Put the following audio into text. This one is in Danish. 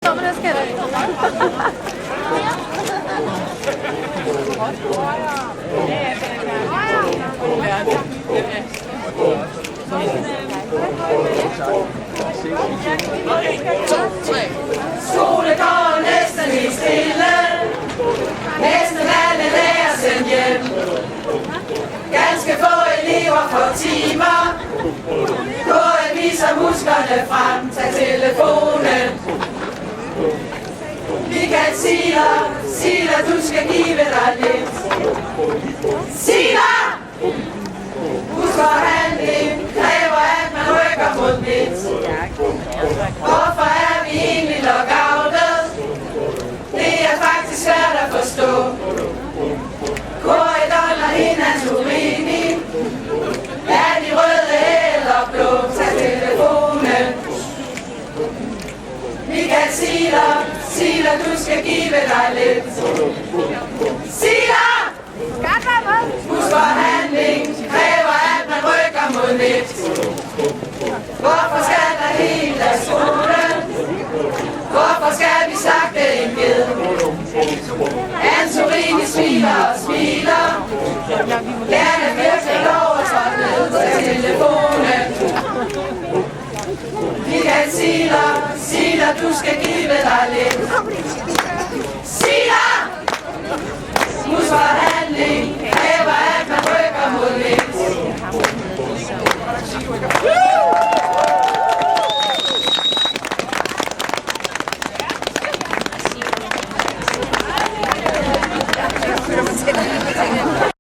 Men det skal jeg Skole går næsten helt stille. Næsten alle lærer sendt hjem. Ganske få elever får timer. KL viser musklerne frem. Tag telefonen. Vi kan sige dig, du skal give dig lidt. Sig dig! Husk forhandling kræver, at man rykker mod midt. Hvorfor er vi egentlig lockoutet? Det er faktisk svært at forstå. Korridon og hinandens urin i. Er de røde eller blå? Tag telefonen. Vi kan sige dig, du skal give dig lidt. Sig dig! Husk forhandling kræver, at man rykker mod midt.